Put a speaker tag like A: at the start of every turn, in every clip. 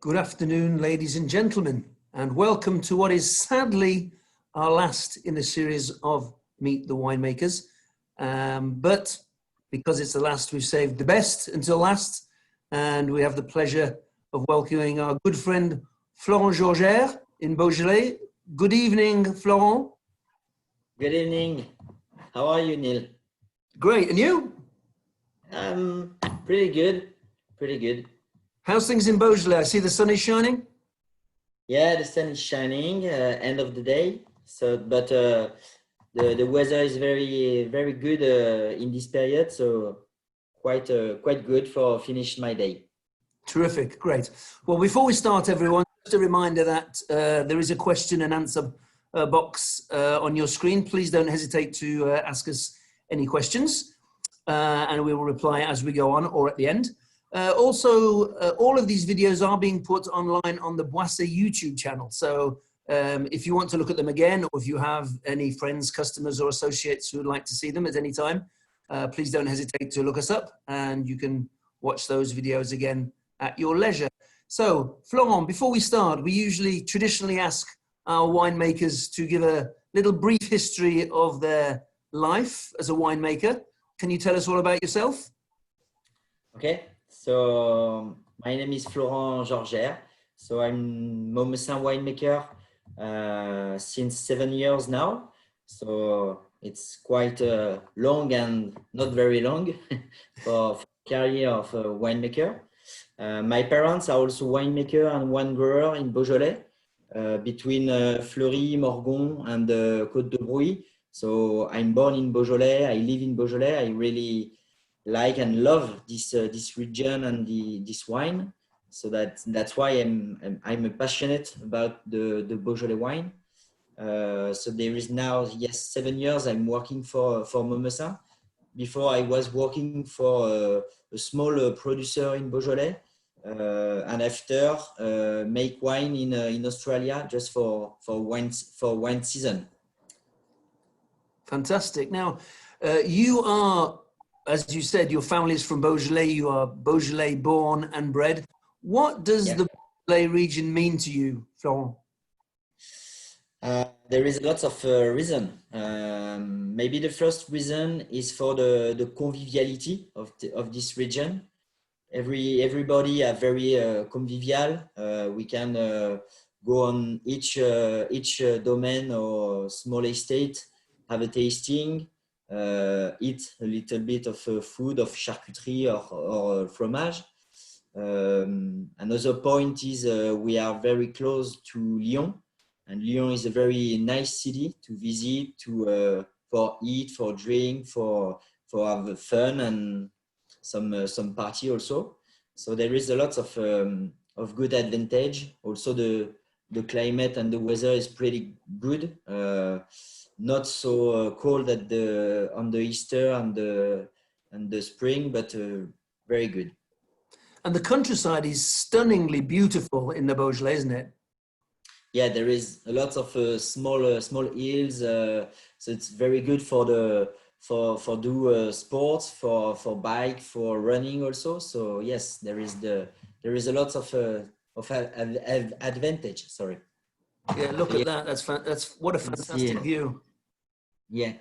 A: Good afternoon, ladies and gentlemen, and welcome to what is sadly our last in a series of Meet the Winemakers. But because it's the last, we've saved the best until last, and we have the pleasure of welcoming our good friend Florent Georgère in Beaujolais. Good evening, Florent.
B: Good evening. How are you, Neil?
A: Great, and you?
B: Pretty good. Pretty good.
A: How's things in Beaujolais? I see the sun is shining.
B: Yeah, the sun is shining. End of the day. So, but the weather is very good in this period. So quite good for finish my day.
A: Terrific, great. Well, before we start, everyone, just a reminder that there is a question and answer box on your screen. Please don't hesitate to ask us any questions, and we will reply as we go on or at the end. Also, all of these videos are being put online on the Boisset YouTube channel. So if you want to look at them again, or if you have any friends, customers, or associates who would like to see them at any time, please don't hesitate to look us up, and you can watch those videos again at your leisure. So, Florent, before we start, we usually traditionally ask our winemakers to give a little brief history of their life as a winemaker. Can you tell us all about yourself?
B: Okay, so my name is Florent Georgère. So I'm Maumesin winemaker since 7 years now. So it's quite long and not very long for career of a winemaker. My parents are also winemaker and wine grower in Beaujolais, between Fleury, Morgon, and Côte de Brouilly. So I'm born in Beaujolais. I live in Beaujolais. I really like and love this region and this wine. So that's why I'm passionate about the Beaujolais wine. So there is now 7 years I'm working for Maumesin. Before I was working for a small producer in Beaujolais, and after make wine in Australia just for wine season.
A: Fantastic. Now, you are, as you said, your family is from Beaujolais. You are Beaujolais born and bred. What does the Beaujolais region mean to you, Florent?
B: There is lots of reason. Maybe the first reason is for the conviviality of this region. Everybody are very convivial. We can go on each domain or small estate, have a tasting, eat a little bit of food, of charcuterie or fromage. Another point is we are very close to Lyon, and Lyon is a very nice city to visit, for eat, for drink, for have fun and some party also. So there is a lot of good advantage. Also the climate and the weather is pretty good. Not so cold on the Easter and the spring, but very good.
A: And the countryside is stunningly beautiful in the Beaujolais, isn't it?
B: Yeah, there is a lot of small hills, so it's very good for do sports, for bike, for running also. So yes, there is a lot of advantage. Sorry.
A: Yeah, look at that. That's what a fantastic view.
B: Yeah.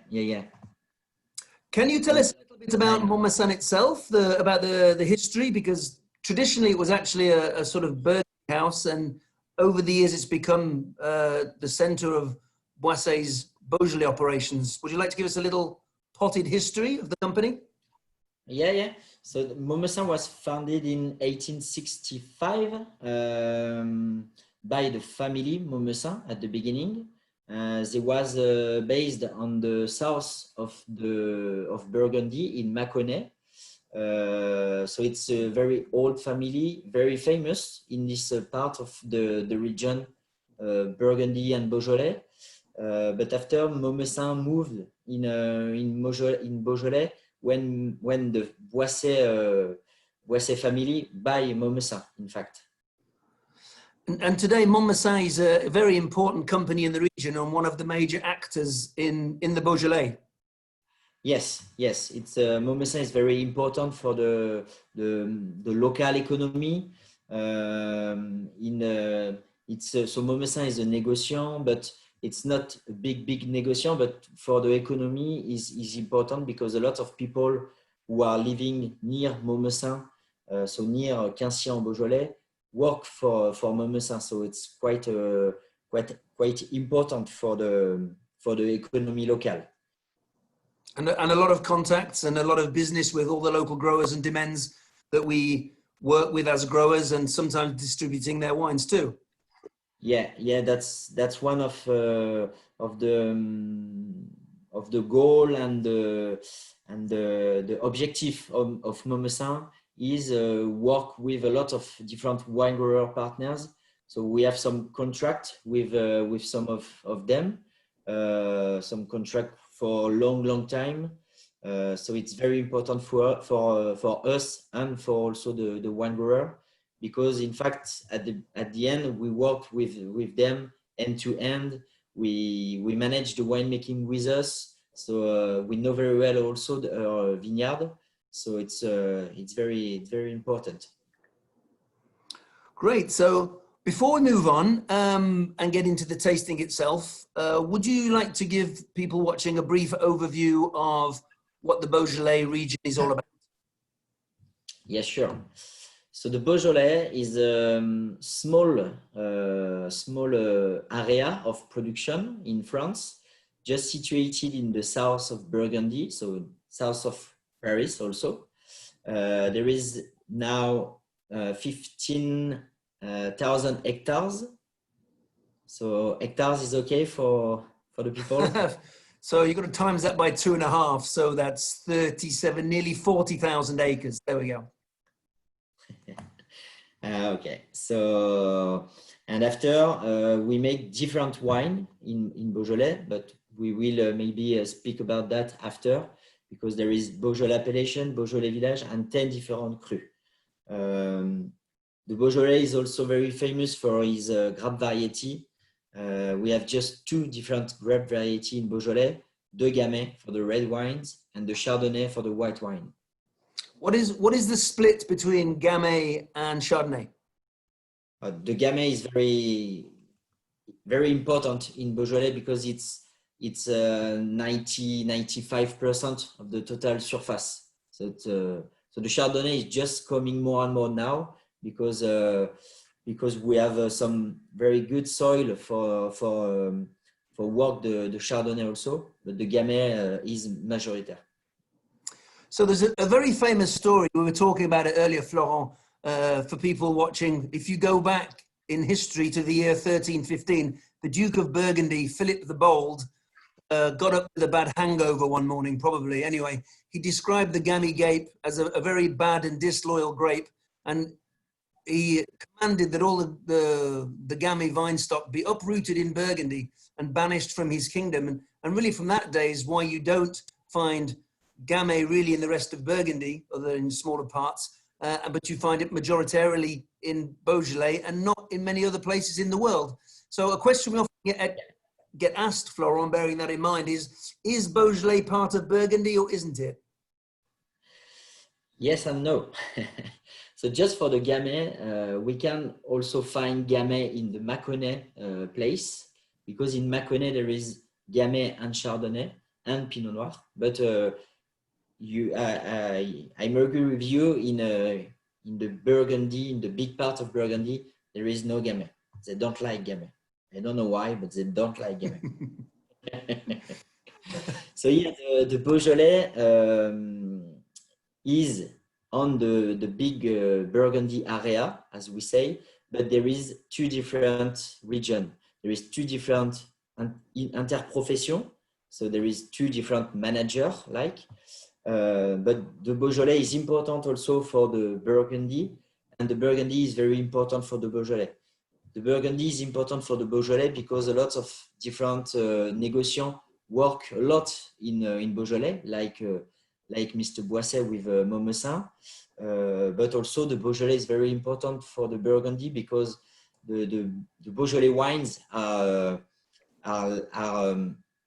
A: Can you tell us a little bit about Maumesin itself, about the history? Because traditionally it was actually a sort of bird house, and over the years it's become the center of Boisset's Beaujolais operations. Would you like to give us a little potted history of the company?
B: Yeah. So Maumesin was founded in 1865 by the family Maumesin at the beginning. They was based on the south of Burgundy in Mâconnais. So it's a very old family, very famous in this part of the region, Burgundy and Beaujolais. But after Maumesin moved in Beaujolais, when the Boisset family buy Maumesin, in fact.
A: And today, Maumesin is a very important company in the region and one of the major actors in the Beaujolais.
B: Yes. It's Maumesin is very important for the local economy. So Maumesin is a négociant, but it's not a big négociant, but for the economy is important because a lot of people who are living near Maumesin, so near Quincy en Beaujolais, work for Maumesin. So it's quite important for the economy local.
A: And a lot of contacts and a lot of business with all the local growers and demesnes that we work with as growers, and sometimes distributing their wines too.
B: Yeah, that's one of the goal and the objective of Maumesin is work with a lot of different wine grower partners. So we have some contract with some of them, some contract for long time. So it's very important for us and for also the wine grower, because in fact at the end we work with them end to end. We manage the winemaking with us, so we know very well also the vineyard. So it's very important.
A: Great. So before we move on and get into the tasting itself, would you like to give people watching a brief overview of what the Beaujolais region is all about?
B: Yes, sure. So the Beaujolais is a small area of production in France, just situated in the south of Burgundy, so south of Paris also. There is now 15,000 hectares. So hectares is okay for the people?
A: So you've got to times that by 2.5. So that's 37, nearly 40,000 acres. There we go.
B: Okay. So, and after we make different wine in Beaujolais, but we will maybe speak about that after, because there is Beaujolais appellation, Beaujolais village, and 10 different crus. The Beaujolais is also very famous for his grape variety. We have just 2 different grape variety in Beaujolais, the Gamay for the red wines and the Chardonnay for the white wine.
A: What is the split between Gamay and Chardonnay?
B: The Gamay is very important in Beaujolais because it's 95% of the total surface. So so the Chardonnay is just coming more and more now because we have some very good soil for work the Chardonnay also, but the Gamay is majoritaire.
A: So there's a very famous story, we were talking about it earlier, Florent, for people watching. If you go back in history to the year 1315, the Duke of Burgundy, Philip the Bold, got up with a bad hangover one morning, probably. Anyway, he described the Gamay grape as a very bad and disloyal grape, and he commanded that all the Gamay vine stock be uprooted in Burgundy and banished from his kingdom. And really from that day is why you don't find Gamay really in the rest of Burgundy, other than in smaller parts, but you find it majoritarily in Beaujolais and not in many other places in the world. So a question we often get asked, Florent, bearing that in mind, is Beaujolais part of Burgundy or isn't it?
B: Yes and no. So just for the Gamay, we can also find Gamay in the Mâconnais place, because in Mâconnais there is Gamay and Chardonnay and Pinot Noir. But I agree with you, in the Burgundy, in the big part of Burgundy, there is no Gamay. They don't like Gamay. I don't know why, but they don't like Gamay. So yeah, the Beaujolais is on the big Burgundy area, as we say, but there is 2 different regions. There is 2 different interprofessions. So there is 2 different managers, but the Beaujolais is important also for the Burgundy, and the Burgundy is very important for the Beaujolais. The Burgundy is important for the Beaujolais because a lot of different négociants work a lot in Beaujolais, like Mr. Boisset with Maumesin, but also the Beaujolais is very important for the Burgundy because the Beaujolais wines are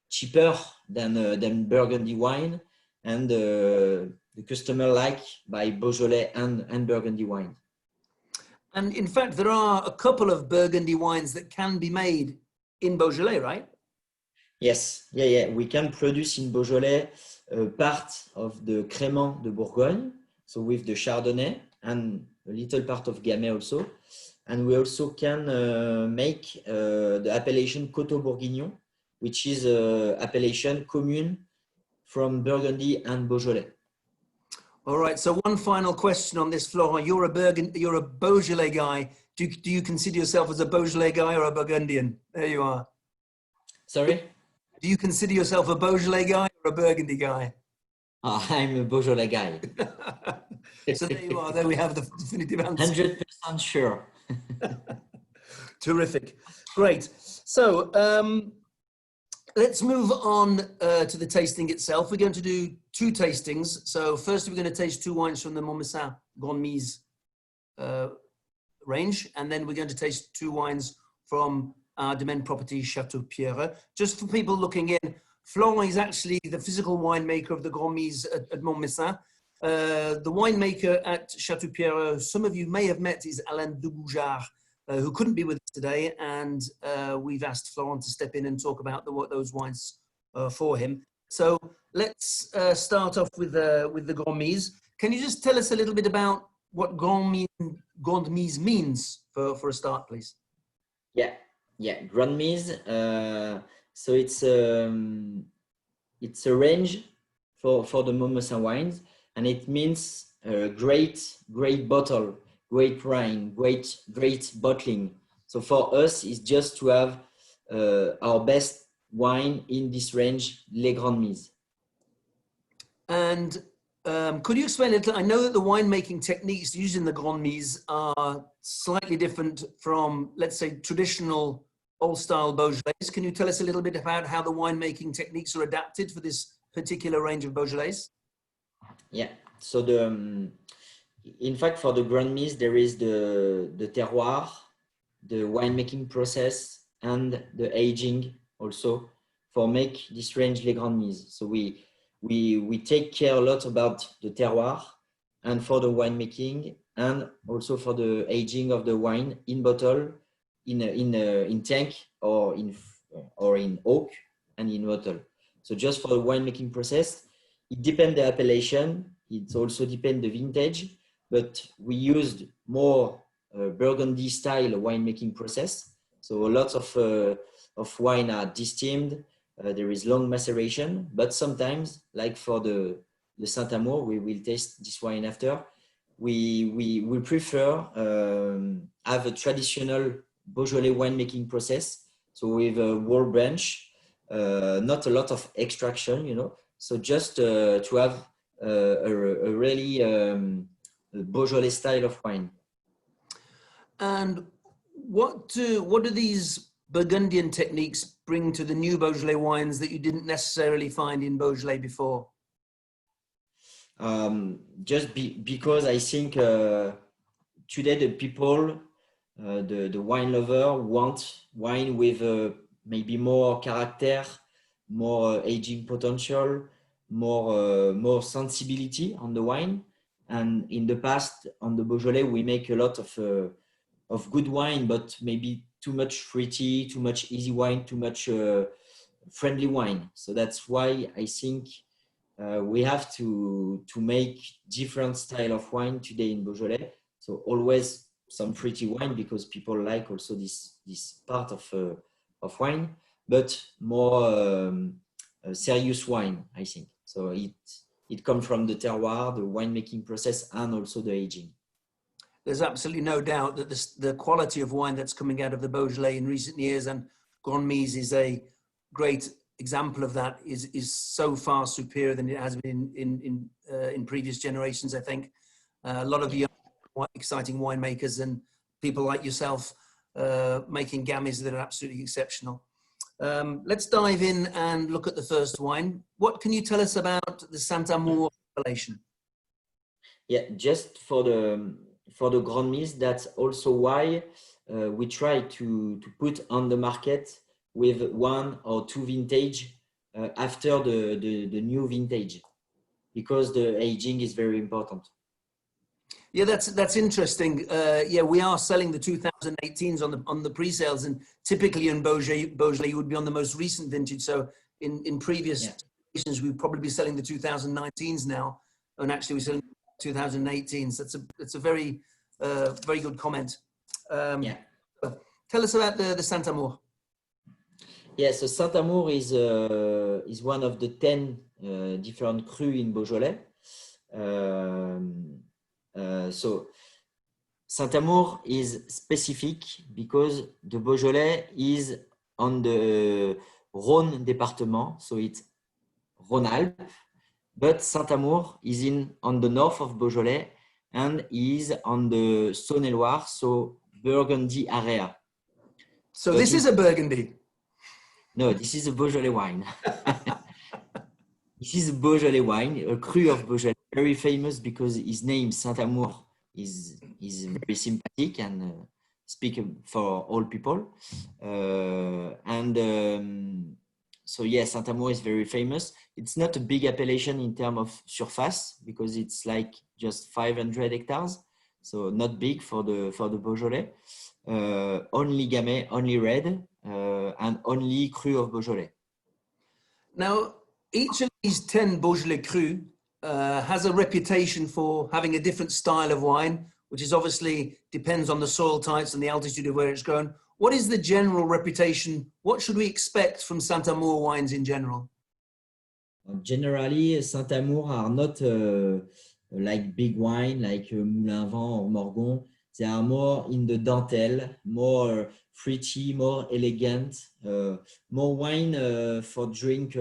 B: cheaper than Burgundy wine, and the customer like buy Beaujolais and Burgundy wine.
A: And in fact, there are a couple of Burgundy wines that can be made in Beaujolais, right?
B: Yes, yeah. We can produce in Beaujolais part of the Crémant de Bourgogne, so with the Chardonnay and a little part of Gamay also. And we also can make the appellation Coteaux Bourguignon, which is appellation commune from Burgundy and Beaujolais.
A: All right. So one final question on this, Florent. You're a Beaujolais guy. Do you consider yourself as a Beaujolais guy or a Burgundian? There you are.
B: Sorry?
A: Do you consider yourself a Beaujolais guy or a Burgundy guy?
B: Oh, I'm a Beaujolais guy.
A: So there you are. There we have the definitive answer.
B: 100% sure.
A: Terrific. Great. So let's move on to the tasting itself. We're going to do two tastings. So first, we're going to taste two wines from the Montmessin Grand Mise range, and then we're going to taste two wines from our domain property Chateau Pierreux. Just for people looking in, Florent is actually the physical winemaker of the Grand Mise at Montmessin. The winemaker at Chateau Pierreux, some of you may have met, is Alain Duboujard, who couldn't be with us today, and we've asked Florent to step in and talk about those wines for him. So let's start off with the Grand Mise. Can you just tell us a little bit about what Grand Mise means for a start, please?
B: Yeah, Grand Mise. So it's a range for the Montmessin wines, and it means great bottle, great wine, great bottling. So for us, it's just to have our best wine in this range, Les Grandes Mises.
A: And could you explain a little? I know that the winemaking techniques used in the Grand Mise are slightly different from, let's say, traditional old-style Beaujolais. Can you tell us a little bit about how the winemaking techniques are adapted for this particular range of Beaujolais?
B: Yeah. So in fact, for the Grand Mise, there is the terroir, the winemaking process, and the aging also for make this range Les Grandes Mises. So we take care a lot about the terroir and for the winemaking and also for the aging of the wine in bottle, in tank or in oak and in bottle. So just for the winemaking process, it depends the appellation. It also depends the vintage, but we used more Burgundy style winemaking process. So lots of wine are distilled. There is long maceration, but sometimes, like for the Saint Amour, we will taste this wine after. We prefer have a traditional Beaujolais winemaking process. So with a whole branch, not a lot of extraction, So just to have a really Beaujolais style of wine.
A: And what do these Burgundian techniques bring to the new Beaujolais wines that you didn't necessarily find in Beaujolais before?
B: Because I think today the people, the wine lover, want wine with maybe more character, more aging potential, more sensibility on the wine. And in the past, on the Beaujolais, we make a lot of good wine, but maybe too much fruity, too much easy wine, too much friendly wine. So that's why I think we have to make different style of wine today in Beaujolais. So always some fruity wine because people like also this part of wine, but more serious wine, I think. So it comes from the terroir, the winemaking process, and also the aging.
A: There's absolutely no doubt that the quality of wine that's coming out of the Beaujolais in recent years, and Grand Mise is a great example of that, is so far superior than it has been in previous generations. I think a lot of young, exciting winemakers and people like yourself making gammies that are absolutely exceptional. Let's dive in and look at the first wine. What can you tell us about the Saint Amour appellation?
B: Yeah, just for the Grand Mise, that's also why we try to put on the market with 1 or 2 vintage after the new vintage, because the aging is very important.
A: Yeah, that's interesting. Yeah, we are selling the 2018s on the pre-sales, and typically in Beaujolais, you would be on the most recent vintage. So in previous
B: Yeah.
A: editions, we'd probably be selling the 2019s now, and actually we're selling 2018s. That's a very very good comment.
B: Yeah.
A: Tell us about the Saint-Amour.
B: Yeah, so Saint-Amour is one of the 10 different crus in Beaujolais. So Saint-Amour is specific because the Beaujolais is on the Rhône department, so it's Rhône-Alpes, but Saint-Amour is on the north of Beaujolais and is on the Saône-et-Loire, so Burgundy area.
A: So
B: But
A: this is a Burgundy.
B: No, this is a Beaujolais wine. This is a Beaujolais wine, a cru of Beaujolais, very famous because his name Saint-Amour is very sympathetic and speak for all people. So yes, Saint-Amour is very famous. It's not a big appellation in terms of surface because it's like just 500 hectares, so not big for the Beaujolais. Only Gamay, only red, and only cru of Beaujolais.
A: Now, each of these 10 Beaujolais Crus has a reputation for having a different style of wine, which is obviously depends on the soil types and the altitude of where it's grown. What is the general reputation? What should we expect from Saint-Amour wines in general?
B: Generally, Saint-Amour are not like big wine like Moulin Vent or Morgon. They are more in the dentelle, more fruity, more elegant, more wine for drink.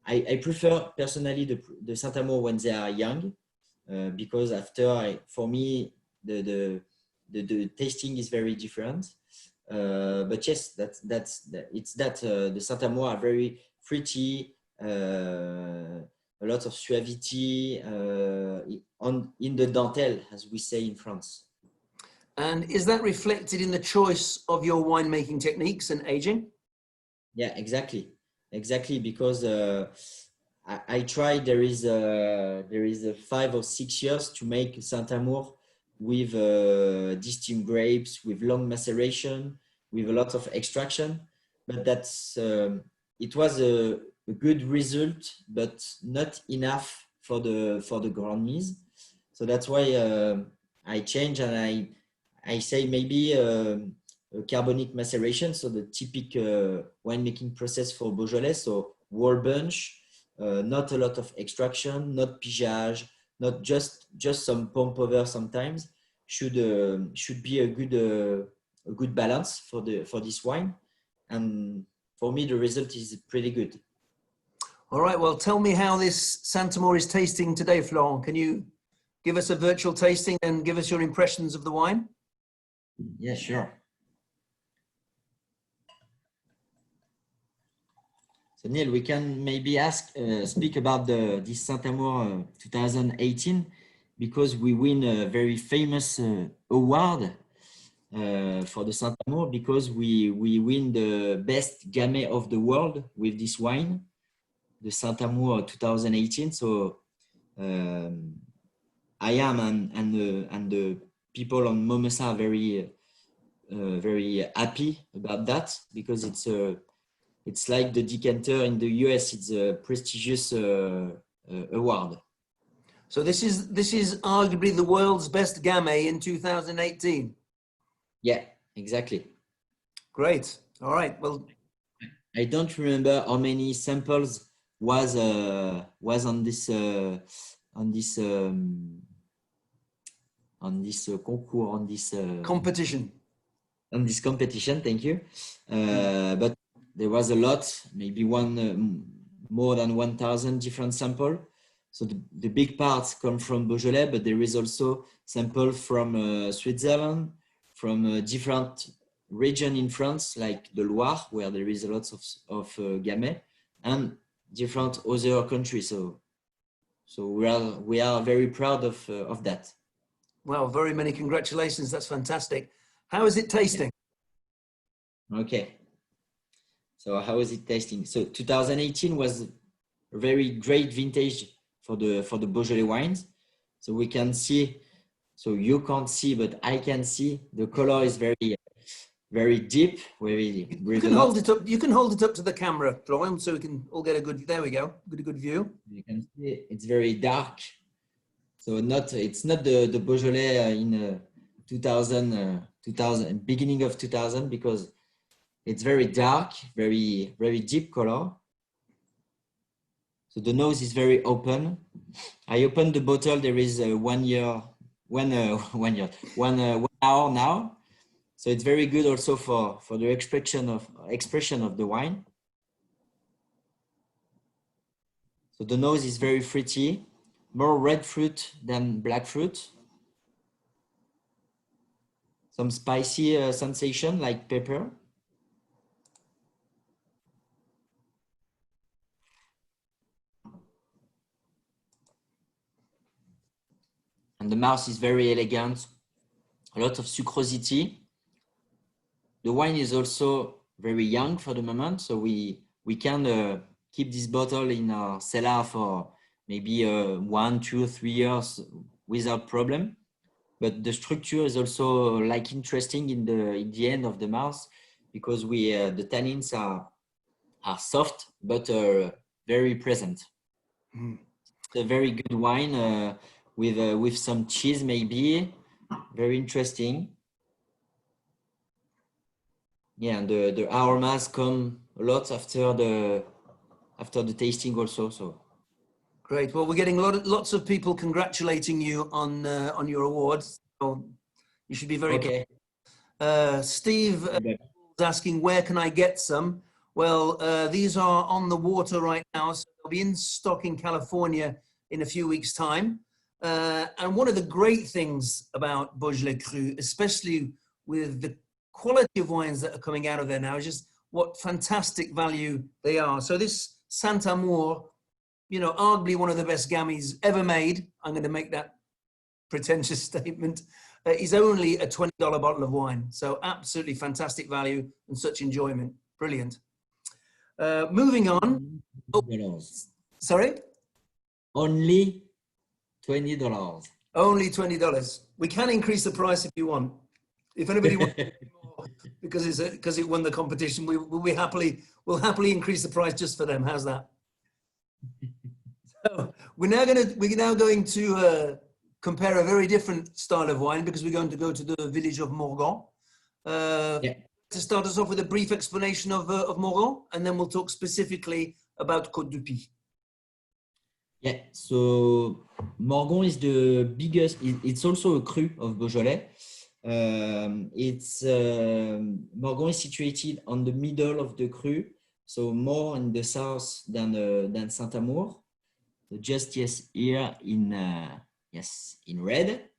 B: I prefer personally the Saint-Amour when they are young because for me, the tasting is very different. But yes, the Saint-Amour are very fruity, a lot of suavity in the dentelle, as we say in France.
A: And is that reflected in the choice of your winemaking techniques and aging?
B: Yeah, exactly, because I tried. There is a 5 or 6 years to make Saint-Amour with distilled grapes, with long maceration, with a lot of extraction. But it was a good result, but not enough for the Grand Mise. So that's why I change and I say maybe a carbonic maceration, so the typical winemaking process for Beaujolais. So whole bunch, not a lot of extraction, not pigeage, not just some pomp over sometimes. Should be a good balance for this wine, and for me the result is pretty good.
A: All right, well, tell me how this Saint-Amour is tasting today, Florent. Can you give us a virtual tasting and give us your impressions of the wine?
B: Yeah, sure. So Neil, we can maybe speak about this Saint-Amour 2018 because we win a very famous award for the Saint-Amour because we win the best Gamay of the world with this wine, the Saint-Amour 2018. So I am and the people on Momesa are very happy about that because it's like the decanter in the US. It's a prestigious award.
A: So this is arguably the world's best Gamay in 2018.
B: Yeah, exactly.
A: Great. All right. Well,
B: I don't remember how many samples was on this concours,
A: competition.
B: On this competition. Thank you. But there was a lot, maybe more than 1,000 different samples. So the big parts come from Beaujolais, but there is also sample from Switzerland, from different region in France, like the Loire, where there is a lot of Gamay, and different other countries. So we are very proud of that.
A: Well, very many congratulations. That's fantastic. How is it tasting?
B: Yeah. Okay. So how is it tasting? So 2018 was a very great vintage for the Beaujolais wines. So we can see So you can't see, but I can see. The color is very, very deep.
A: You can hold it up. You can hold it up to the camera, Florian, so we can all get a good. There we go. Get a good view.
B: You can see it's very dark. So it's not the Beaujolais in 2000, beginning of 2000, because it's very dark, very, very deep color. So the nose is very open. I opened the bottle. There is 1 hour now. So it's very good also for the expression of the wine. So the nose is very fruity, more red fruit than black fruit. Some spicy sensation like pepper. And the mouth is very elegant, a lot of sucrosity. The wine is also very young for the moment, so we can keep this bottle in our cellar for maybe 1, 2, 3 years without problem. But the structure is also like interesting in the end of the mouth, because the tannins are soft but very present.
A: Mm.
B: It's a very good wine with some cheese maybe, very interesting. Yeah, and the aromas come a lot after the tasting also. So
A: Great. Well, we're getting lots of people congratulating you on your awards. So you should be very.
B: okay.
A: Steve is asking, where can I get some? Well, these are on the water right now, so they'll be in stock in California in a few weeks' time. And one of the great things about Beaujolais Cru, especially with the quality of wines that are coming out of there now, is just what fantastic value they are. So this Saint-Amour, you know, arguably one of the best Gammies ever made. I'm going to make that pretentious statement. Is only a $20 bottle of wine. So absolutely fantastic value and such enjoyment. Brilliant. Moving on. Oh, sorry?
B: Only $20.
A: Only $20. We can increase the price if you want. If anybody wants more because it won the competition, we'll happily increase the price just for them. How's that? So we're now going to compare a very different style of wine, because we're going to go to the village of Morgon.
B: Yeah.
A: To start us off with a brief explanation of Morgon, and then we'll talk specifically about Côte du Py.
B: Yeah, so Morgon is the biggest. It's also a cru of Beaujolais. Morgon is situated on the middle of the cru, so more in the south than Saint-Amour. So just here in red.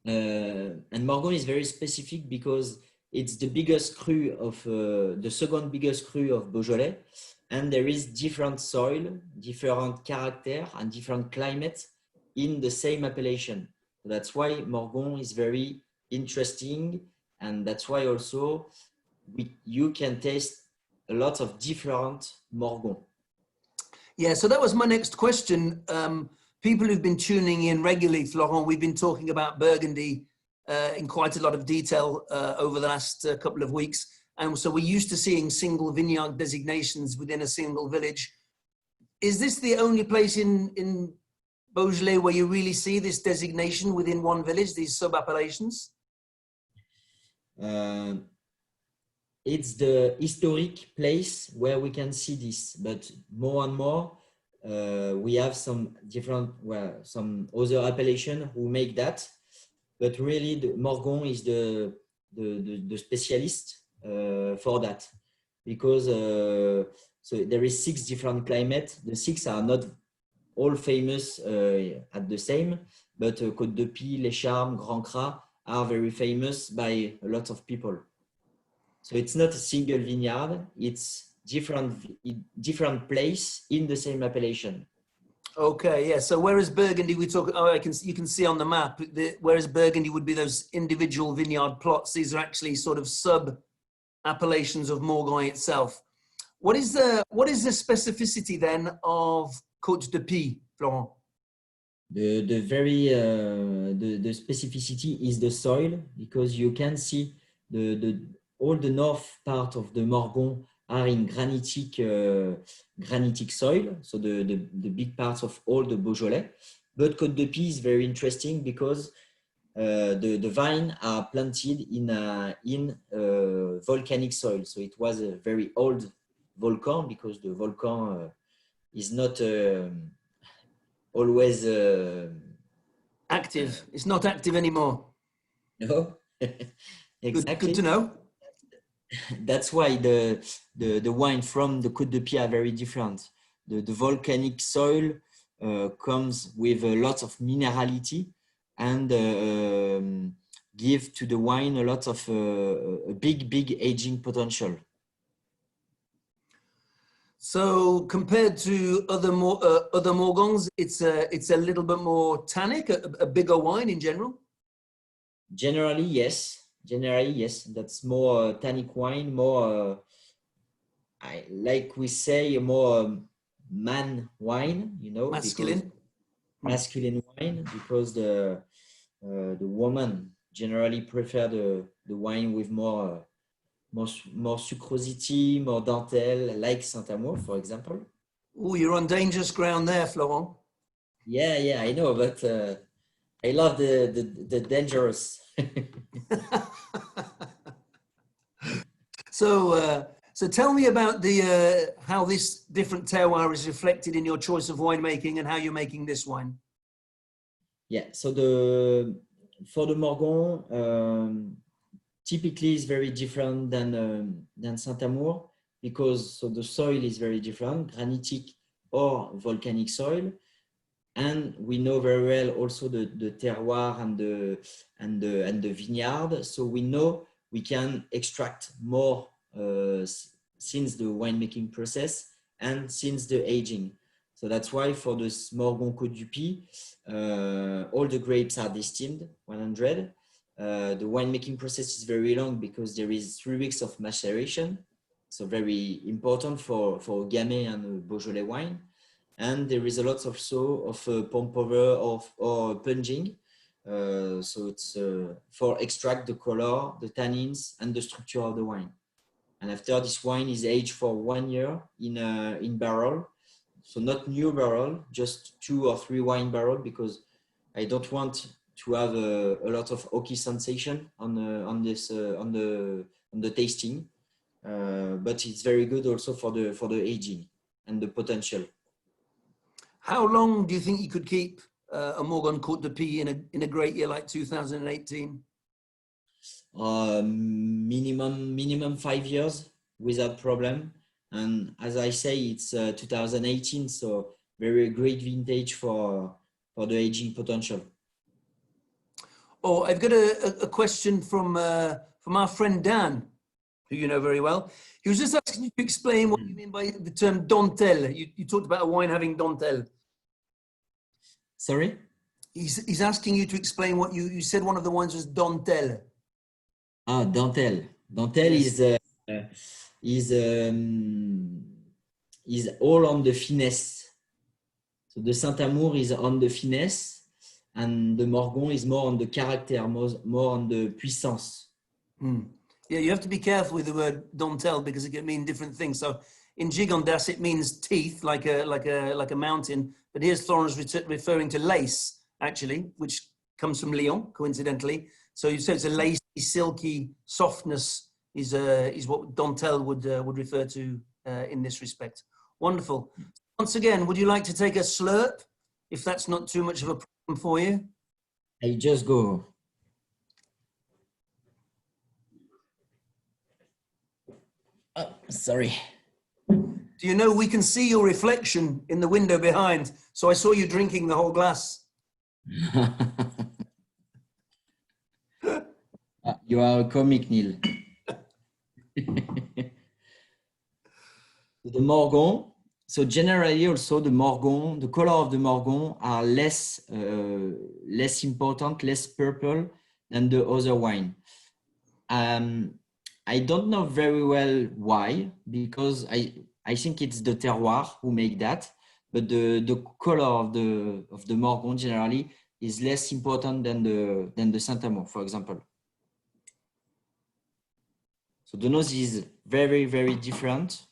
B: And Morgon is very specific because it's the biggest cru of the second biggest cru of Beaujolais, and there is different soil, different character, and different climate in the same appellation. So that's why Morgon is very interesting, and that's why also you can taste a lot of different Morgon.
A: Yeah, so that was my next question. People who've been tuning in regularly, Florent, we've been talking about Burgundy in quite a lot of detail over the last couple of weeks. And so we're used to seeing single vineyard designations within a single village. Is this the only place in Beaujolais where you really see this designation within one village, these sub-appellations?
B: It's the historic place where we can see this, but more and more we have some other appellation who make that, but really the Morgon is the specialist for that, because so there is 6 different climates. The 6 are not all famous at the same, but Côte de Py, Les Charmes, Grand Cras are very famous by a lot of people. So it's not a single vineyard, it's different place in the same appellation.
A: Okay, yeah. So whereas Burgundy, you can see on the map, whereas Burgundy would be those individual vineyard plots, these are actually sort of sub-appellations of Morgon itself. What is the specificity then of Côte de Py, Florent?
B: The specificity is the soil, because you can see all the north part of the Morgon are in granitic soil, so the big parts of all the Beaujolais. But Côte de Py is very interesting because the vine are planted in volcanic soil. So it was a very old volcan, because the volcan is not always
A: Active. It's not active anymore.
B: no. Exactly.
A: Good to know.
B: That's why the wine from the Côte de Py are very different. The volcanic soil comes with a lot of minerality and give to the wine a lot of a big aging potential.
A: So compared to other Morgons, it's a little bit more tannic, a bigger wine in general.
B: Generally, yes. That's more tannic wine, more like we say, more man wine,
A: Masculine.
B: Masculine wine, because the woman generally prefer the wine with more sucrosity, more dentelle, like Saint-Amour, for example.
A: Oh, you're on dangerous ground there, Florent.
B: Yeah, I know, but I love the dangerous.
A: So tell me about how this different terroir is reflected in your choice of winemaking and how you're making this wine.
B: Yeah, so for the Morgon, typically is very different than Saint-Amour, because the soil is very different, granitic or volcanic soil. And we know very well also the terroir and the vineyard. So we know we can extract more since the winemaking process and since the aging. So that's why for this Morgon Côte du Py, all the grapes are distilled 100. The winemaking process is very long because there is 3 weeks of maceration. So very important for Gamay and Beaujolais wine. And there is a lot also of pomp over or punging. So it's for extract the color, the tannins, and the structure of the wine. And after this wine is aged for 1 year in barrel. So not new barrel, just 2 or 3 wine barrel, because I don't want to have a lot of oaky sensation on the tasting. But it's very good also for the aging and the potential.
A: How long do you think you could keep a Morgon Côte de Py in a great year like 2018?
B: Minimum 5 years without problem. And as I say, it's 2018, so very great vintage for the aging potential.
A: Oh, I've got a question from our friend Dan, who you know very well. He was just asking you to explain what you mean by the term dentelle. You talked about a wine having dentelle.
B: Sorry?
A: He's asking you to explain what you said. One of the wines was dentelle.
B: Ah, dentelle. Dentelle yes. is all on the finesse. So the Saint-Amour is on the finesse, and the Morgon is more on the character, more on the puissance.
A: Yeah, you have to be careful with the word dentelle because it can mean different things. So in Gigondas, it means teeth, like a mountain. But here's Florence referring to lace, actually, which comes from Lyon, coincidentally. So you say it's a lacy, silky softness is what dentelle would refer to in this respect. Wonderful. Once again, would you like to take a slurp, if that's not too much of a problem for you?
B: I just go. Oh, sorry.
A: Do you know we can see your reflection in the window behind? So I saw you drinking the whole glass.
B: You are a comic, Neil. The Morgon. So generally, also the Morgon, the color of the Morgon are less important, less purple than the other wine. I don't know very well why, because I think it's the terroir who make that. but the color of the Morgon generally is less important than the Saint-Amand, for example. So the nose is very, very different.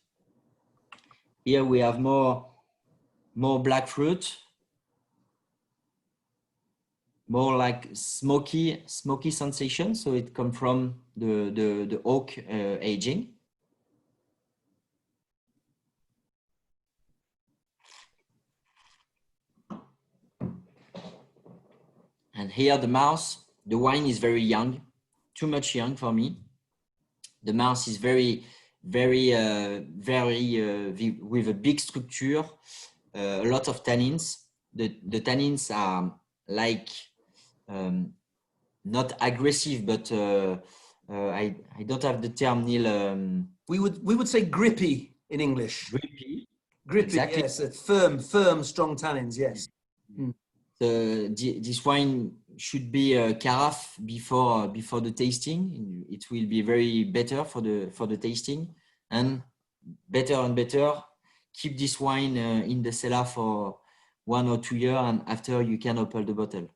B: Here we have more black fruit, more like smoky sensation. So it comes from the oak aging. And here the mouth, the wine is very young, too much young for me. The mouth is very with a big structure, a lot of tannins. The tannins are like not aggressive, but I don't have the term, Neil.
A: We would say grippy in English.
B: Grippy.
A: Grippy,
B: Exactly.
A: yes. Firm, strong tannins, yes. Mm.
B: This wine should be a carafe before the tasting. It will be very better for the tasting, and better. Keep this wine in the cellar for 1 or 2 years, and after you can open the bottle.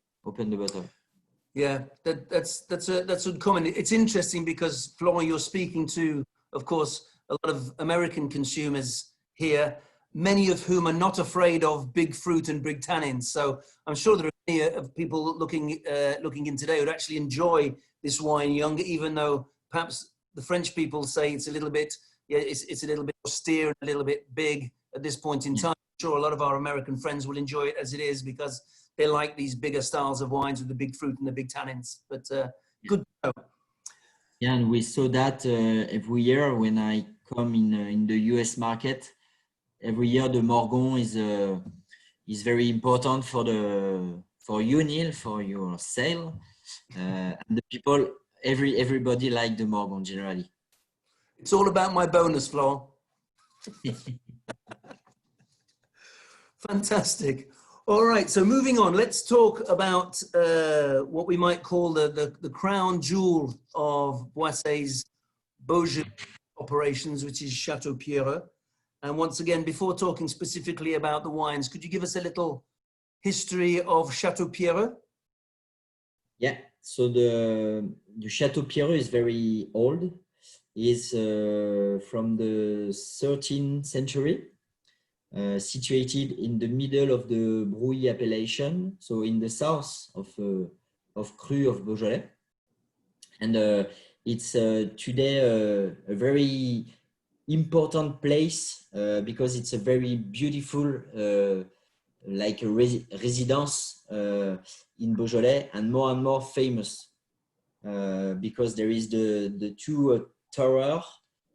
A: Yeah, that's a good comment. It's interesting because Florent, you're speaking to, of course, a lot of American consumers here, many of whom are not afraid of big fruit and big tannins. So I'm sure there are many of people looking in today who'd actually enjoy this wine young, even though perhaps the French people say it's a little bit, it's a little bit austere and a little bit big at this point in time. I'm sure a lot of our American friends will enjoy it as it is because they like these bigger styles of wines with the big fruit and the big tannins. But good to know.
B: Yeah, and we saw that every year when I come in the US market. Every year the Morgon is very important for you, Neil, for your sale, and the people. Everybody like the Morgon generally.
A: It's all about my bonus, Florent. Fantastic. All right, so moving on, let's talk about what we might call the crown jewel of Boisset's Beaujolais operations, which is Chateau Pierreux. And once again, before talking specifically about the wines, could you give us a little history of Chateau Pierreux?
B: Yeah, so the Chateau Pierreux is very old. It's from the 13th century. Situated in the middle of the Brouilly appellation, so in the south of Cru of Beaujolais, and it's today a very important place because it's a very beautiful like a residence in Beaujolais, and more famous because there is the two tower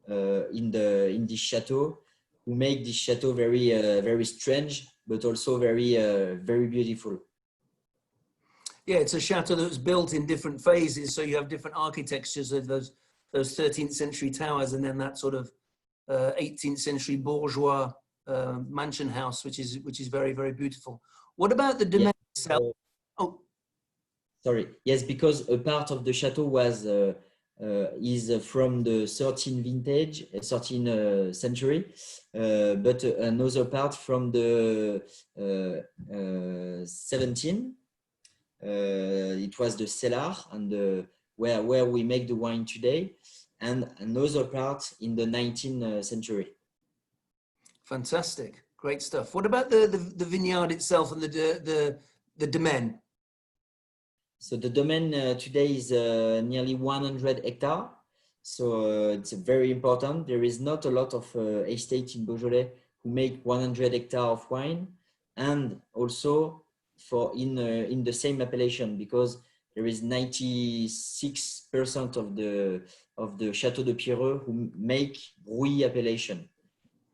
B: in this chateau, who make this chateau very strange, but also very beautiful.
A: Yeah, it's a chateau that was built in different phases, so you have different architectures of those 13th century towers, and then that sort of 18th century bourgeois mansion house, which is very beautiful. What about the domain itself? Oh,
B: sorry. Yes, because a part of the chateau was is from the 13th century, but another part from the 17th. It was the cellar and where we make the wine today, and another part in the 19th century.
A: Fantastic, great stuff. What about the vineyard itself and the domain?
B: So the domain today is nearly 100 hectares. So it's very important. There is not a lot of estates in Beaujolais who make 100 hectares of wine, and also in the same appellation, because there is 96% of the Chateau de Pierreux who make Brouilly appellation.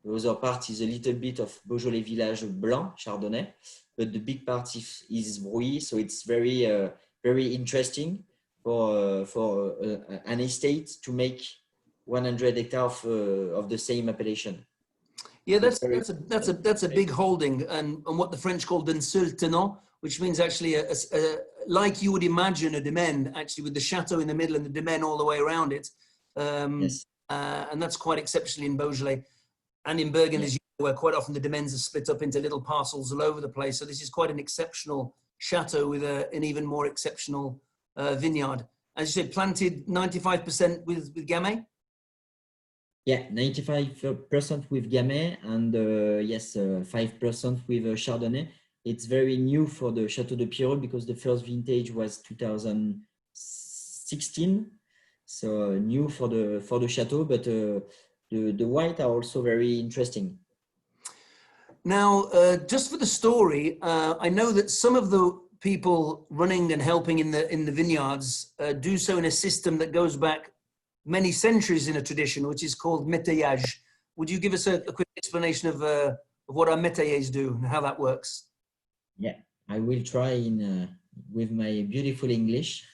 B: The other part is a little bit of Beaujolais Village Blanc, Chardonnay, but the big part is Brouilly. So it's very interesting for an estate to make 100 hectares of the same appellation.
A: Yeah, that's a big holding, and what the French call d'un seul tenant, which means actually like you would imagine a domain, actually with the chateau in the middle and the domain all the way around it. Yes. And that's quite exceptional in Beaujolais. And in Bergen, as you know, where quite often the domains are split up into little parcels all over the place. So this is quite an exceptional chateau with an even more exceptional vineyard. As you said, planted 95% with Gamay?
B: Yeah, 95% with Gamay and yes, 5% with Chardonnay. It's very new for the Chateau de Pierreux because the first vintage was 2016. So new for the chateau, but the white are also very interesting.
A: Now, just for the story, I know that some of the people running and helping in the vineyards do so in a system that goes back many centuries in a tradition, which is called métayage. Would you give us a quick explanation of what our métayers do and how that works?
B: Yeah, I will try with my beautiful English.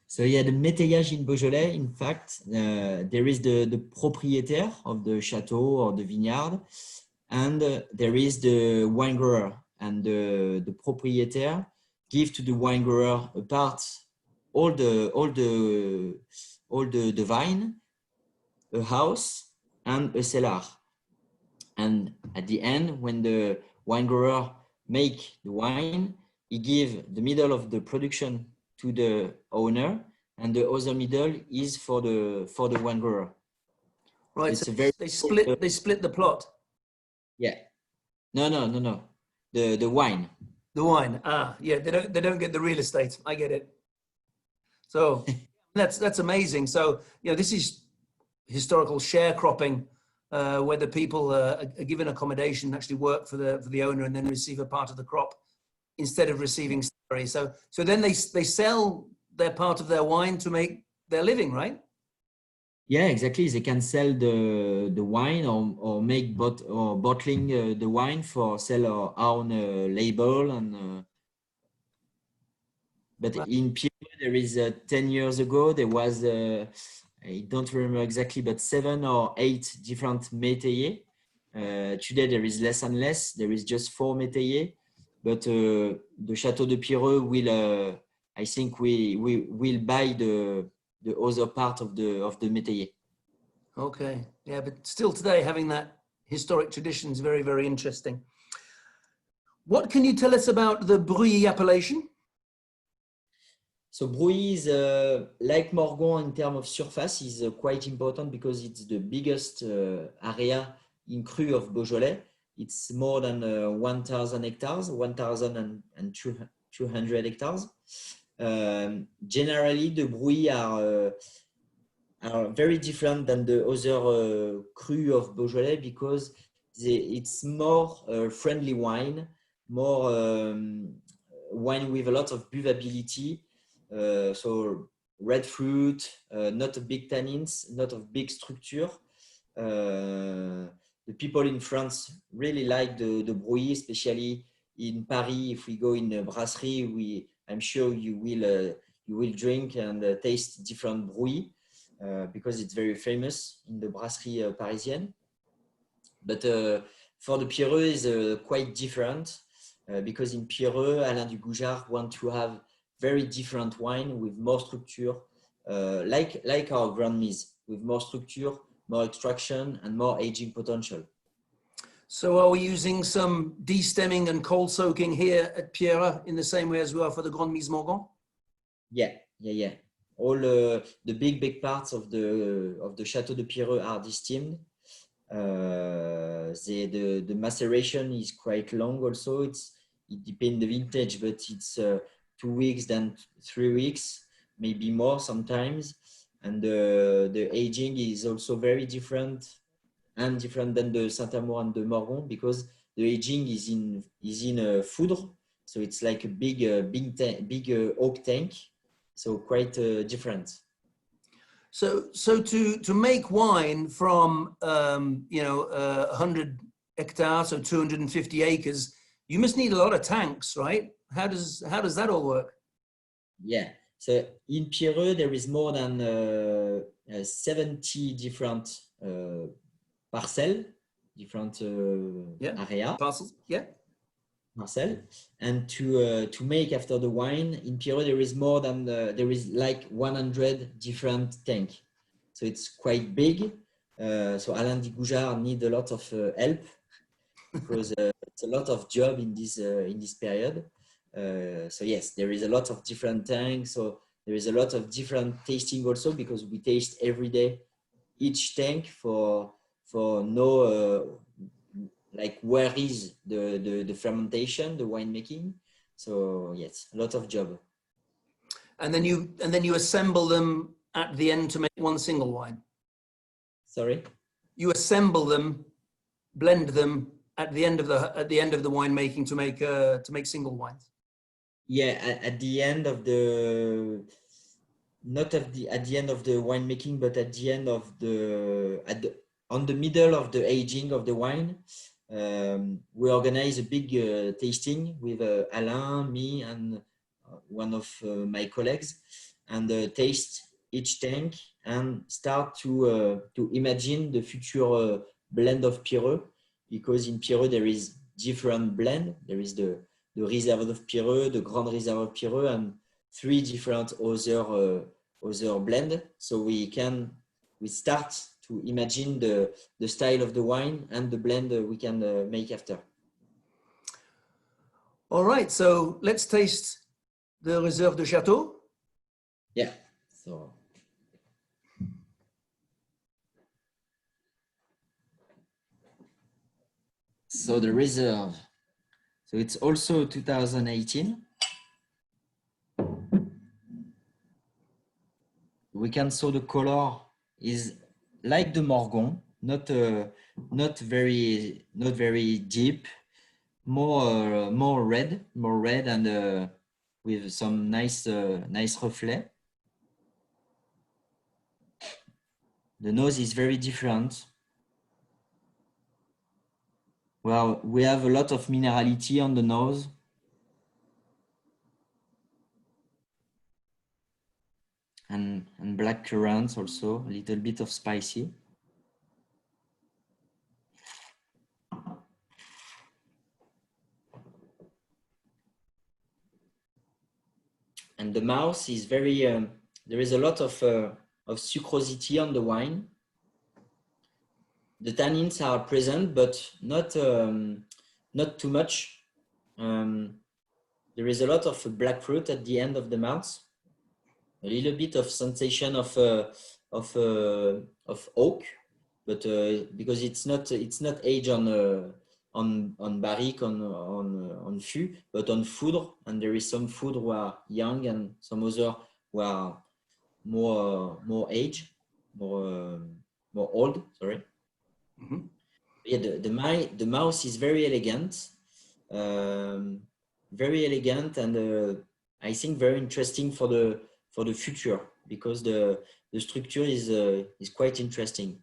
B: So yeah, the métayage in Beaujolais, in fact, there is the propriétaire of the chateau or the vineyard, and there is the wine grower, and the propriétaire give to the wine grower a part, all the vine, a house, and a cellar. And at the end, when the wine grower make the wine, he give the middle of the production to the owner, and the other middle is for the wine grower.
A: Right. So they split the plot.
B: Yeah. No. The wine.
A: The wine. Ah, yeah. They don't get the real estate. I get it. So that's amazing. So this is historical sharecropping, where the people are given accommodation and actually work for the owner and then receive a part of the crop instead of receiving salary. So then they sell their part of their wine to make their living, right?
B: Yeah, exactly. They can sell the wine or make bottling the wine for sell our own label and. But in Pierreux, there is 10 years ago, there was, I don't remember exactly, but 7 or 8 different métayers. Today, there is less and less. There is just 4 métayers. But the Chateau de Pierreux will, I think we will buy the other part of the métayer.
A: Okay. Yeah, but still today, having that historic tradition is very, very interesting. What can you tell us about the Brully appellation?
B: So Brully is like Morgon in terms of surface is quite important because it's the biggest area in cru of Beaujolais. It's more than 1,000 hectares, 1,200 hectares. Generally, the Brully are very different than the other cru of Beaujolais because it's more friendly wine, more wine with a lot of buvability. So red fruit, not a big tannins, not a big structure. The people in France really like the Brully, especially in Paris. If we go in a brasserie, I'm sure you will drink and taste different Brully because it's very famous in the brasserie parisienne. But for the Pierreux is quite different because in Pierreux, Alain du Gougeard want to have very different wine with more structure, like our Grand Mise, with more structure, more extraction, and more aging potential.
A: So are we using some de-stemming and cold soaking here at Pierreux in the same way as we are for the Grand Mise Morgon?
B: Yeah. All the big parts of the Chateau de Pierreux are de-steamed. The maceration is quite long also. It depends the vintage, but it's 2 weeks than 3 weeks, maybe more sometimes. And the aging is also very different than the Saint-Amour and the Morgon because the aging is in a foudre, so it's like a big oak tank, so quite different.
A: So to make wine from 100 hectares, so 250 acres, you must need a lot of tanks, right? How does that all work?
B: Yeah. So in Pierreux, there is more than 70 different parcels, different area.
A: Parcels, yeah.
B: Marcel, and to make after the wine in Pierreux there is more than there is like 100 different tanks, so it's quite big. So Alain Digoujar need a lot of help because it's a lot of job in this period. So yes, there is a lot of different tanks. So there is a lot of different tasting also because we taste every day each tank for know like where is the fermentation, the winemaking. So yes, a lot of job.
A: And then you assemble them at the end to make one single wine.
B: Sorry.
A: You assemble them, blend them at the end of the winemaking to make single wines.
B: Yeah, at the end of the not at the end of the winemaking, but at the end of on the middle of the aging of the wine, we organize a big tasting with Alain, me, and one of my colleagues, and taste each tank and start to imagine the future blend of Pireux, because in Pireux there is different blend. There is the Reserve of Pireux, the Grand Reserve of Pireux, and 3 different other blend. So we start to imagine the style of the wine and the blend we can make after.
A: All right, so let's taste the Reserve de Château.
B: Yeah. So the Reserve. So it's also 2018. We can saw the color is like the Morgon, not very deep, more red, and with some nice reflet. The nose is very different. Well, we have a lot of minerality on the nose. And black currants also, a little bit of spicy. And the mouth is very, there is a lot of sucrosity on the wine. The tannins are present, but not too much. There is a lot of black fruit at the end of the mouth. A little bit of sensation of oak, but because it's not aged on barrique, on fût, but on foudre, and there is some foudre who are young and some other who are more aged, more old. Sorry. Mm-hmm. Yeah, the mouth is very elegant, and I think very interesting for the future, because the structure is quite interesting.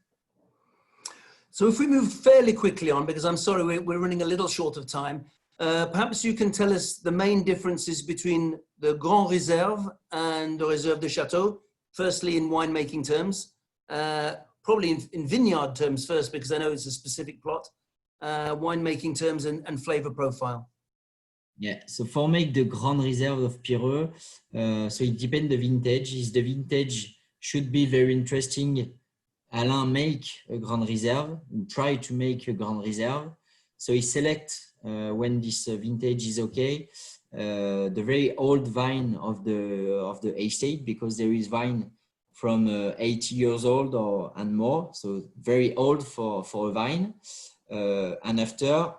A: So if we move fairly quickly on, because I'm sorry, we're running a little short of time, perhaps you can tell us the main differences between the Grand Reserve and the Reserve de Château, firstly in winemaking terms, probably in vineyard terms first, because I know it's a specific plot, winemaking terms and flavor profile.
B: Yeah, so for make the Grand Reserve of Pireux, so it depends the vintage. If the vintage should be very interesting, Alain make a Grand Reserve, try to make a Grand Reserve. So he select when this vintage is okay, the very old vine of the estate, because there is vine from 80 years old and more, so very old for a vine. And after,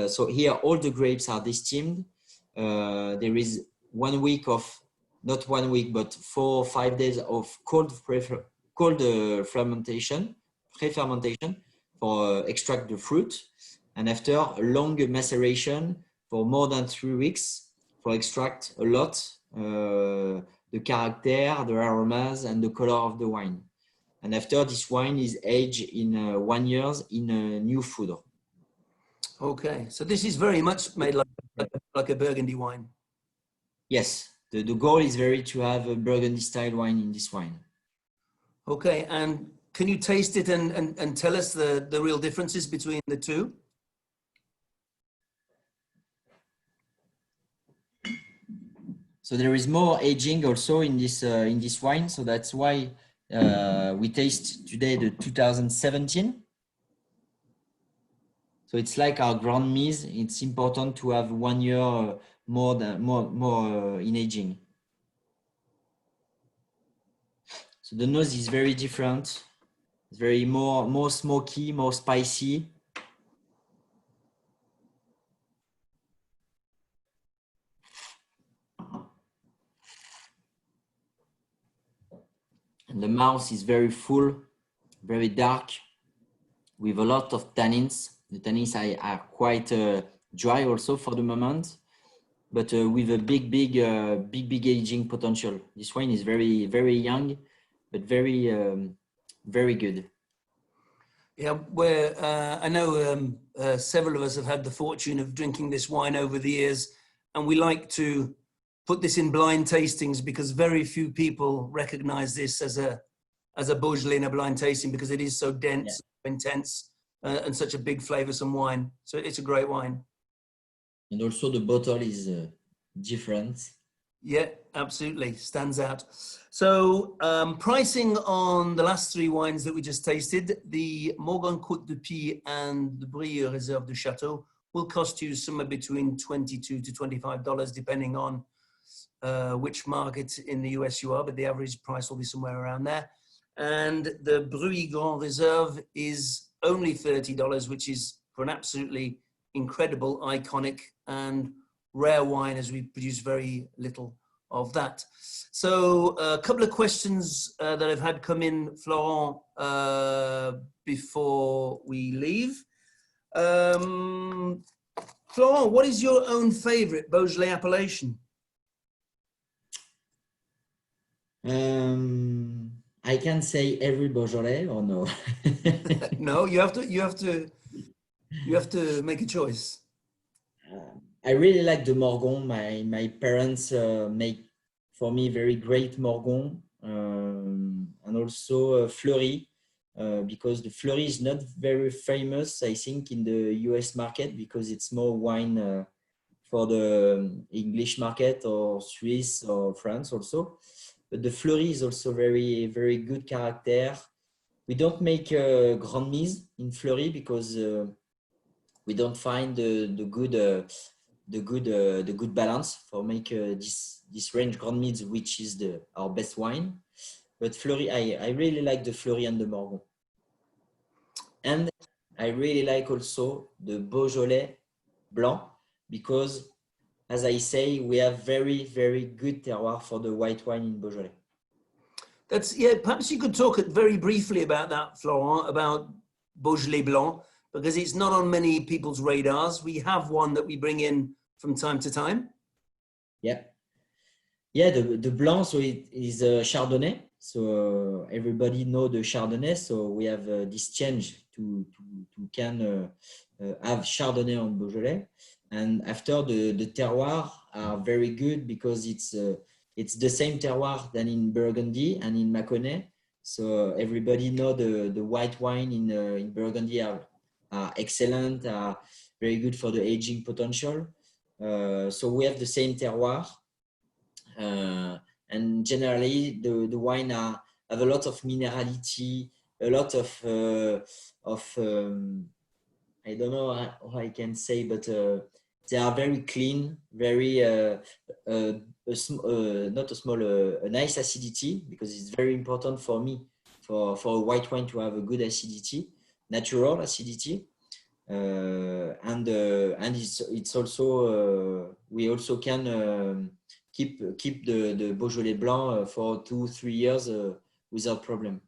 B: so here all the grapes are desteamed. There is 1 week of, not 1 week, but 4 or 5 days of cold fermentation, pre-fermentation for extract the fruit, and after a long maceration for more than 3 weeks for extract a lot the character, the aromas, and the color of the wine. And after, this wine is aged in 1 year in a new foudre.
A: Okay, so this is very much made like a Burgundy wine.
B: Yes, the goal is very to have a Burgundy style wine in this wine.
A: Okay, and can you taste it and tell us the real differences between the two?
B: So there is more aging also in this wine, so that's why We taste today the 2017. So it's like our Grand Mise. It's important to have 1 year more in aging. So the nose is very different. It's very more smoky, more spicy. And the mouth is very full, very dark, with a lot of tannins. The tannins are quite dry also for the moment, but with a big aging potential. This wine is very young, but very good.
A: Yeah, I know several of us have had the fortune of drinking this wine over the years, and we like to put this in blind tastings because very few people recognize this as a Beaujolais in a blind tasting because it is so dense, intense, and such a big flavoursome wine. So it's a great wine.
B: And also the bottle is different.
A: Yeah, absolutely. Stands out. So pricing on the last three wines that we just tasted, the Morgon Côte de Pie and the Brie Réserve du Château will cost you somewhere between $22 to $25, depending on which market in the US you are, but the average price will be somewhere around there. And the Brie Grand Reserve is only $30, which is for an absolutely incredible, iconic, and rare wine, as we produce very little of that. So a couple of questions that I've had come in, Florent, before we leave. Florent, what is your own favorite Beaujolais appellation?
B: I can say every Beaujolais or no?
A: No, you have to make a choice.
B: I really like the Morgon. My parents make for me very great Morgon, and also Fleury, because the Fleury is not very famous, I think, in the US market because it's more wine for the English market or Swiss or France also. But the Fleury is also very good character. We don't make Grand Mise in Fleury because we don't find the good balance for make this range Grand Mise, which is our best wine. But Fleury, I really like the Fleury and the Morgon. And I really like also the Beaujolais Blanc because, as I say, we have very good terroir for the white wine in Beaujolais.
A: Perhaps you could talk very briefly about that, Florent, about Beaujolais Blanc, because it's not on many people's radars. We have one that we bring in from time to time.
B: Yeah, the Blanc, so it is a Chardonnay. So everybody know the Chardonnay. So we have this change to can have Chardonnay on Beaujolais. And after the terroir are very good because it's the same terroir than in Burgundy and in Mâconnais. So everybody know the white wine in Burgundy are excellent, are very good for the aging potential. So we have the same terroir. And generally the wine have a lot of minerality, a lot of I don't know how I can say, but they are very clean, very not a small, a nice acidity, because it's very important for me for a white wine to have a good acidity, natural acidity, and it's also we also can keep the Beaujolais Blanc for 2-3 years without problem.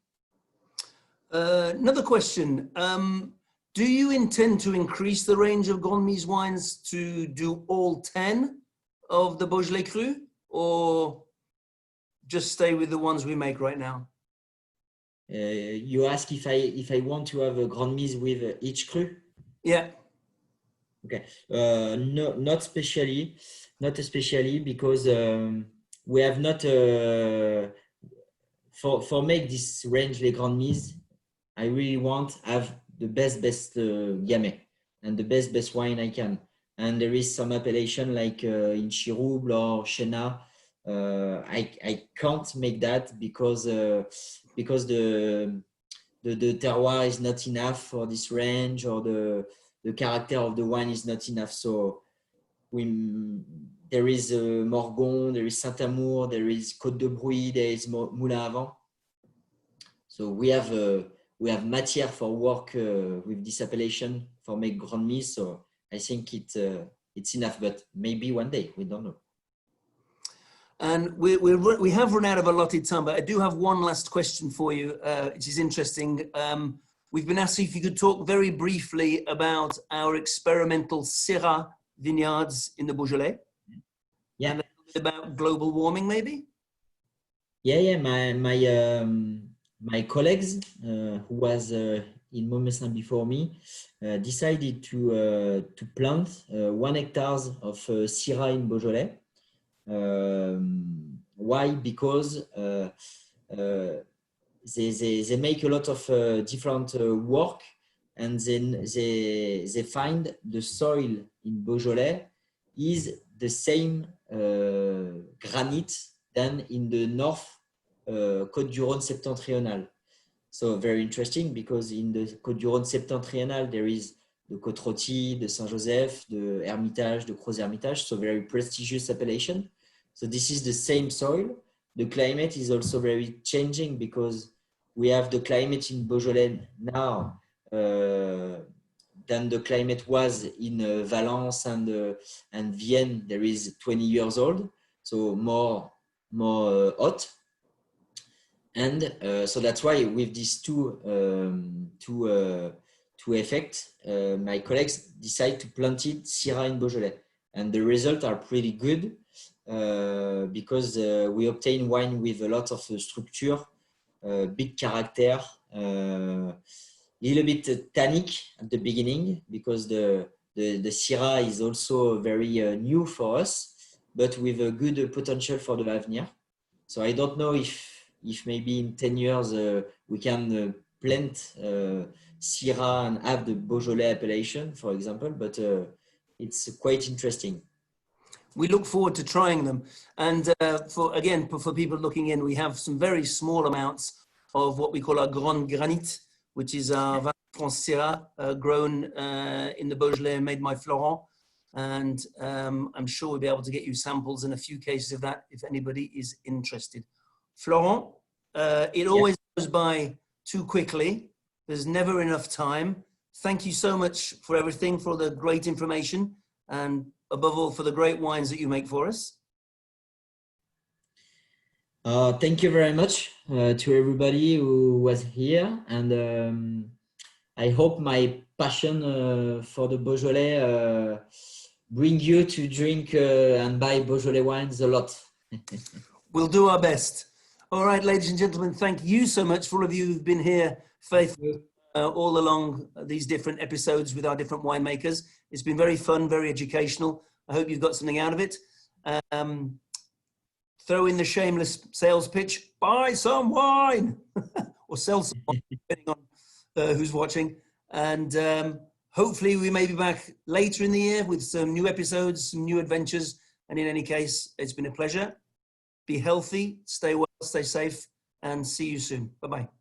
A: Another question. Do you intend to increase the range of Grand Mise wines to do all 10 of the Beaujolais Cru, or just stay with the ones we make right now?
B: You ask if I want to have a Grand Mise with each cru?
A: Yeah.
B: Okay. No, not especially, because we have not for make this range les Grand Mise. I really want to have the best gamay and the best wine I can. And there is some appellation like in Chirouble or Chenas I can't make that because the terroir is not enough for this range, or the character of the wine is not enough. So there is Morgon, there is Saint-Amour, there is Côte de Bruy, there is Moulin à Vent. So we have matière for work with this appellation for make Grand Mise. So I think it's enough, but maybe one day, we don't know.
A: And we have run out of allotted time, but I do have one last question for you, which is interesting. We've been asked if you could talk very briefly about our experimental Syrah vineyards in the Beaujolais.
B: Yeah.
A: And a little bit about global warming, maybe?
B: Yeah. My colleagues who was in Maumesin before me decided to plant 1 hectare of Syrah in Beaujolais. Why? Because they make a lot of different work, and then they find the soil in Beaujolais is the same granite than in the north Côte-du-Rhône septentrional. So very interesting, because in the Côte-du-Rhône septentrional there is the Côte-Rôtie, the Saint-Joseph, the Hermitage, the Crozes-Hermitage, so very prestigious appellation. So this is the same soil. The climate is also very changing, because we have the climate in Beaujolais now than the climate was in Valence and Vienne. There is 20 years old, so more hot. And so that's why with these two effects, my colleagues decide to plant it Syrah in Beaujolais, and the results are pretty good because we obtain wine with a lot of structure, big character, little bit tannic at the beginning, because the Syrah is also very new for us, but with a good potential for the avenir. So I don't know if maybe in 10 years we can plant Syrah and have the Beaujolais appellation, for example, but it's quite interesting.
A: We look forward to trying them. And for people looking in, we have some very small amounts of what we call our Grand Granit, which is our Vin France Syrah grown in the Beaujolais, made by Florent. And I'm sure we'll be able to get you samples in a few cases of that if anybody is interested. Florent, it always goes by too quickly. There's never enough time. Thank you so much for everything, for the great information, and above all, for the great wines that you make for us.
B: Thank you very much to everybody who was here. And I hope my passion for the Beaujolais bring you to drink and buy Beaujolais wines a lot.
A: We'll do our best. All right, ladies and gentlemen, thank you so much for all of you who've been here faithfully all along these different episodes with our different winemakers. It's been very fun, very educational. I hope you've got something out of it. Throw in the shameless sales pitch, buy some wine or sell some wine, depending on who's watching. And hopefully we may be back later in the year with some new episodes, some new adventures. And in any case, it's been a pleasure. Be healthy, stay well, stay safe, and see you soon. Bye-bye.